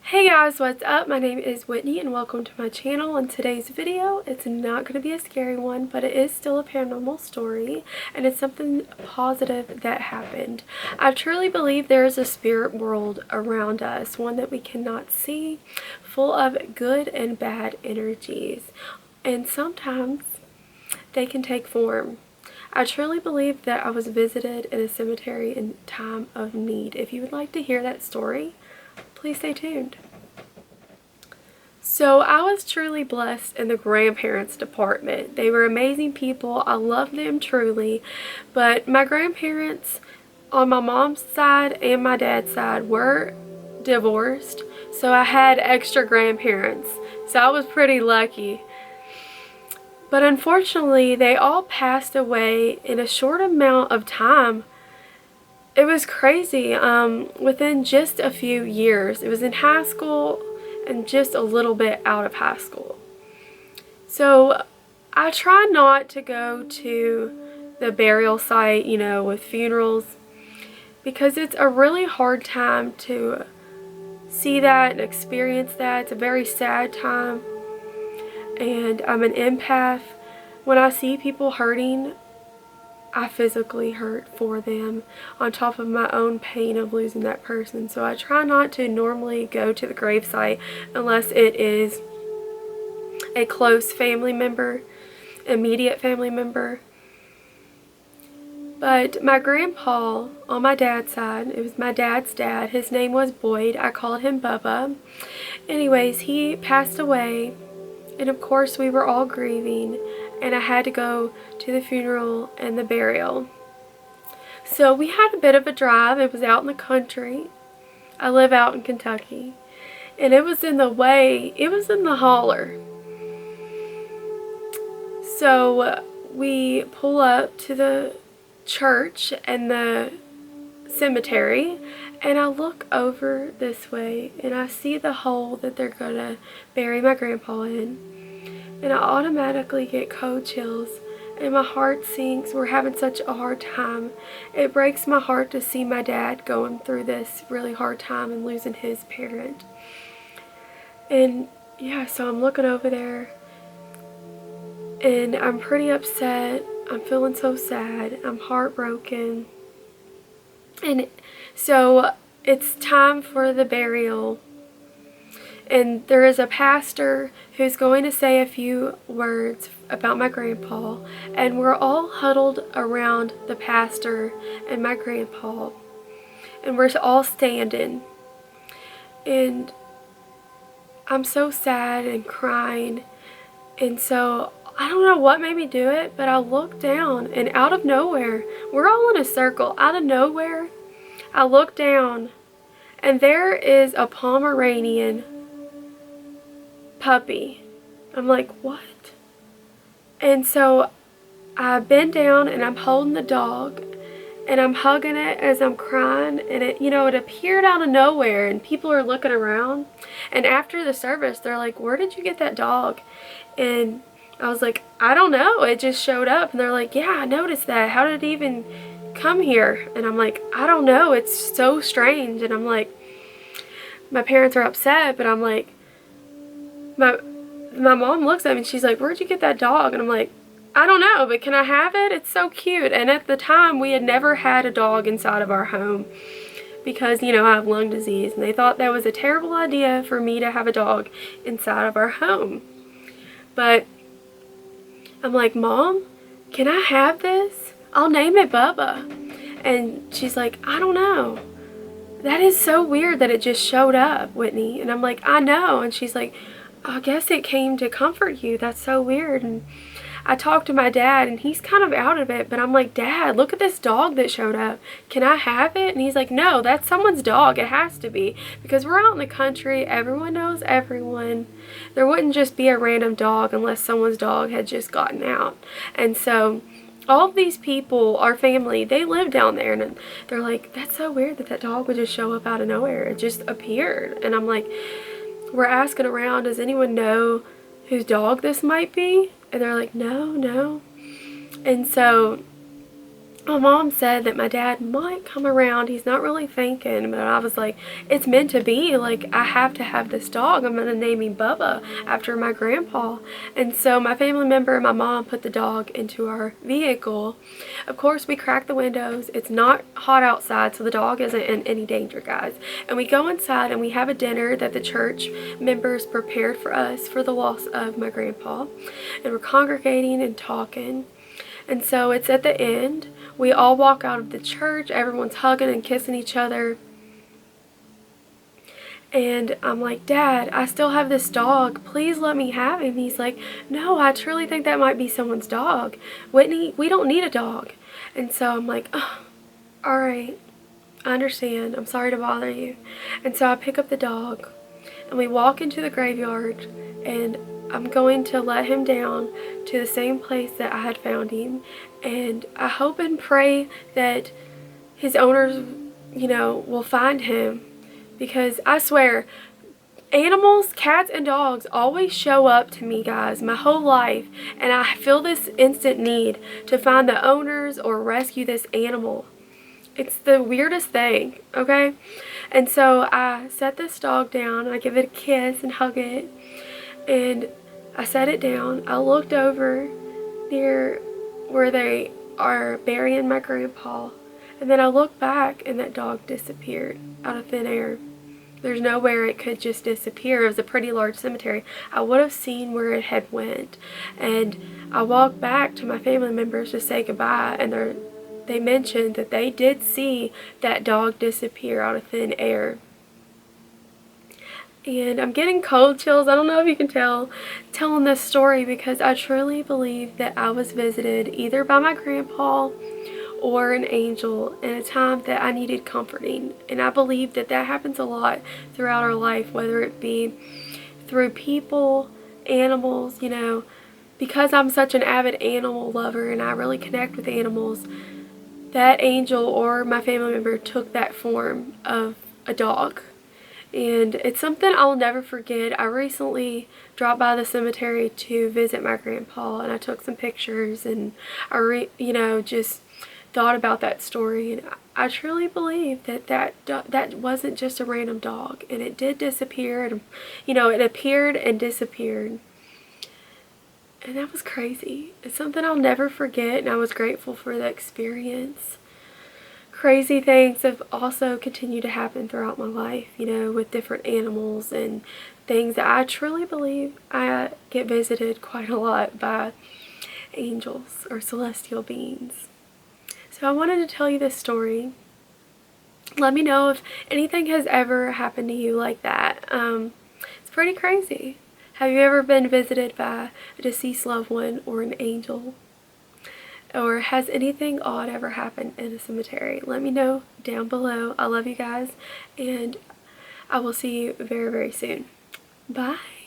Hey guys, what's up? My name is Whitney and welcome to my channel. In today's video, it's not going to be a scary one, but it is still a paranormal story and it's something positive that happened. I truly believe there is a spirit world around us, one that we cannot see, full of good and bad energies, and sometimes they can take form. I truly believe that I was visited in a cemetery in time of need. If you would like to hear that story, please stay tuned. So I was truly blessed in the grandparents department. They were amazing people. I love them truly. But my grandparents on my mom's side and my dad's side were divorced. So I had extra grandparents. So I was pretty lucky. But unfortunately, they all passed away in a short amount of time. It was crazy. Within just a few years. It was in high school and just a little bit out of high school. So I try not to go to the burial site, with funerals, because it's a really hard time to see that and experience that. It's a very sad time, and I'm an empath. When I see people hurting, I physically hurt for them on top of my own pain of losing that person. So I try not to normally go to the gravesite unless it is a close family member, immediate family member. But my grandpa on my dad's side, it was my dad's dad, his name was Boyd. I called him Bubba. Anyways, he passed away, and of course we were all grieving, and I had to go to the funeral and the burial. So we had a bit of a drive. It was out in the country. I live out in Kentucky. And it was in the holler. So we pull up to the church and the cemetery, and I look over this way and I see the hole that they're gonna bury my grandpa in. And I automatically get cold chills and my heart sinks. We're having such a hard time. It breaks my heart to see my dad going through this really hard time and losing his parent. And yeah, so I'm looking over there and I'm pretty upset. I'm feeling so sad. I'm heartbroken. And so it's time for the burial. And there is a pastor who's going to say a few words about my grandpa, and we're all huddled around the pastor and my grandpa, and we're all standing, and I'm so sad and crying. And so I don't know what made me do it, but I looked down, and out of nowhere, we're all in a circle, out of nowhere, I look down, and there is a Pomeranian puppy. I'm like, what? And so I bend down and I'm holding the dog and I'm hugging it as I'm crying, and it appeared out of nowhere, and people are looking around, and after the service they're like, where did you get that dog? And I was like, I don't know, it just showed up. And they're like, yeah, I noticed that, how did it even come here? And I'm like, I don't know, it's so strange. And I'm like, my parents are upset, but I'm like, my mom looks at me and she's like, where'd you get that dog? And I'm like, I don't know, but can I have it? It's so cute. And at the time, we had never had a dog inside of our home because, I have lung disease, and they thought that was a terrible idea for me to have a dog inside of our home. But I'm like, Mom, can I have this? I'll name it Bubba. And she's like, I don't know. That is so weird that it just showed up, Whitney. And I'm like, I know. And she's like, I guess it came to comfort you. That's so weird. And I talked to my dad, and he's kind of out of it, but I'm like, Dad, look at this dog that showed up. Can I have it? And he's like, no, that's someone's dog. It has to be, because we're out in the country. Everyone knows everyone. There wouldn't just be a random dog unless someone's dog had just gotten out. And so all of these people, our family, they live down there, and they're like, that's so weird that dog would just show up out of nowhere. It just appeared. And I'm like, we're asking around, does anyone know whose dog this might be? And they're like, no. And so my mom said that my dad might come around. He's not really thinking, but I was like, it's meant to be. Like, I have to have this dog. I'm going to name him Bubba after my grandpa. And so my family member and my mom put the dog into our vehicle. Of course, we crack the windows. It's not hot outside, so the dog isn't in any danger, guys. And we go inside and we have a dinner that the church members prepared for us for the loss of my grandpa. And we're congregating and talking. And so it's at the end. We all walk out of the church. Everyone's hugging and kissing each other. And I'm like, Dad, I still have this dog. Please let me have him. He's like, no, I truly think that might be someone's dog. Whitney, we don't need a dog. And so I'm like, oh, all right, I understand. I'm sorry to bother you. And so I pick up the dog and we walk into the graveyard, and I'm going to let him down to the same place that I had found him. And I hope and pray that his owners, will find him. Because I swear, animals, cats and dogs always show up to me, guys, my whole life. And I feel this instant need to find the owners or rescue this animal. It's the weirdest thing, okay? And so I set this dog down. I give it a kiss and hug it. And I set it down. I looked over near where they are burying my grandpa. And then I looked back and that dog disappeared out of thin air. There's nowhere it could just disappear. It was a pretty large cemetery. I would have seen where it had went. And I walked back to my family members to say goodbye, and they mentioned that they did see that dog disappear out of thin air. And I'm getting cold chills. I don't know if you can tell telling this story, because I truly believe that I was visited either by my grandpa or an angel in a time that I needed comforting. And I believe that that happens a lot throughout our life, whether it be through people, animals, because I'm such an avid animal lover and I really connect with animals. That angel or my family member took that form of a dog. And it's something I'll never forget. I recently dropped by the cemetery to visit my grandpa, and I took some pictures, and I just thought about that story. And I truly believe that wasn't just a random dog, and it did disappear, and it appeared and disappeared. And that was crazy. It's something I'll never forget, and I was grateful for the experience. Crazy things have also continued to happen throughout my life, with different animals and things that I truly believe I get visited quite a lot by angels or celestial beings. So I wanted to tell you this story. Let me know if anything has ever happened to you like that. It's pretty crazy. Have you ever been visited by a deceased loved one or an angel? Or has anything odd ever happened in a cemetery? Let me know down below. I love you guys, and I will see you very, very soon. Bye.